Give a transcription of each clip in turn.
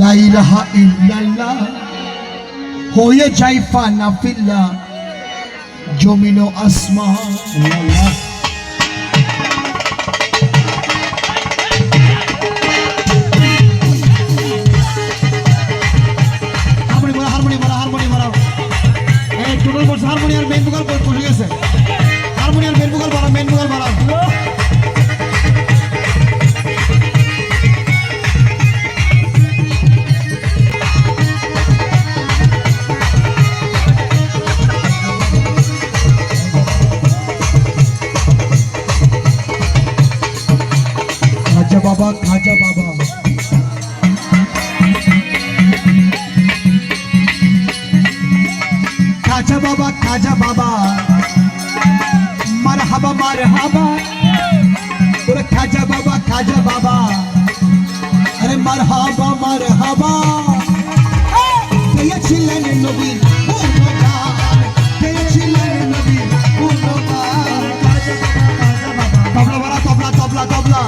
লা ইলাহা ইল্লাল্লাহ হয়ে যায় ফানা ফিল্লা জমিন ও আসমান। হারমোনিয়াম মেন ভোকাল বসে গেছে, হারমোনিয়াম মেন ভোকাল বাড়া, মেন ভোকাল বাড়া। খাজা বাবা, খাজা বাবা, খাজা বাবা, খাজা বাবা, মারহাবা মারহাবা, ওরে খাজা বাবা, খাজা বাবা, আরে মারহাবা মারহাবা। কে ছিলেন নবী কে ছিলেন নবী, তবলা বাড়া, তবলা তবলা তবলা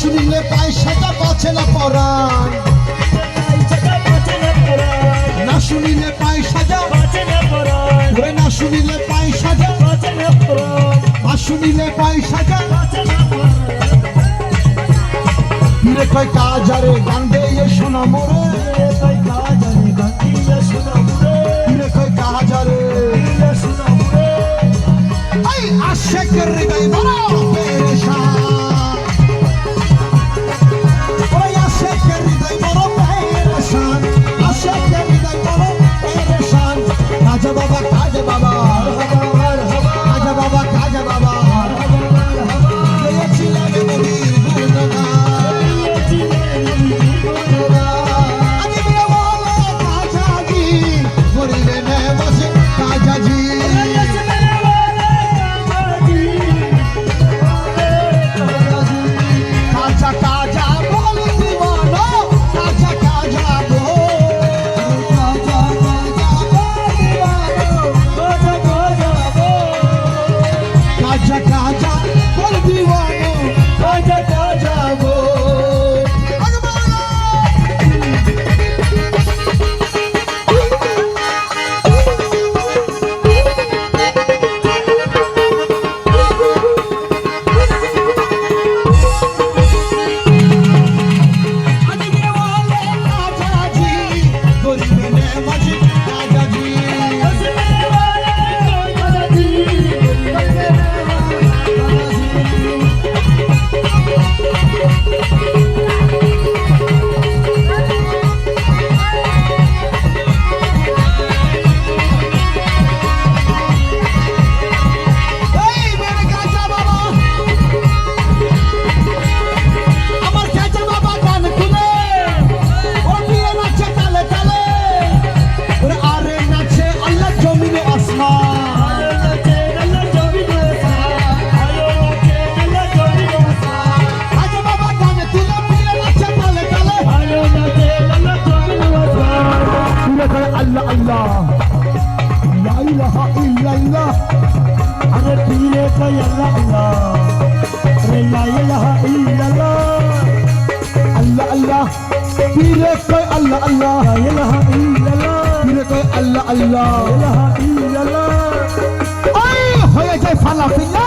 শুনিলে পয়সাটা পাচ্ছে না পরাণ, না শুনিলে পয়সাটা পাচ্ছে না পরাণ, না শুনিলে পয়সাটা পাচ্ছে না পরাণ, না শুনিলে পয়সাটা পাচ্ছে না পরাণ। ফিরে কই কাজারে গান দিয়ে শোনা মোরে, কই কাজারে গান দিয়ে শোনা মোরে, ফিরে কই কাজারে দিয়ে শোনা মোরে। আই আশিকের হৃদয় বড় পেরেশান। ইলাহা ইল্লাল্লাহ আল্লাহ আল্লাহ পীরে কয় আল্লাহ আল্লাহ লা ইলাহা ইল্লাল্লাহ পীরে কয় আল্লাহ আল্লাহ লা ইলাহা ইল্লাল্লাহ ওই হয়ে যায় ফালাফিলা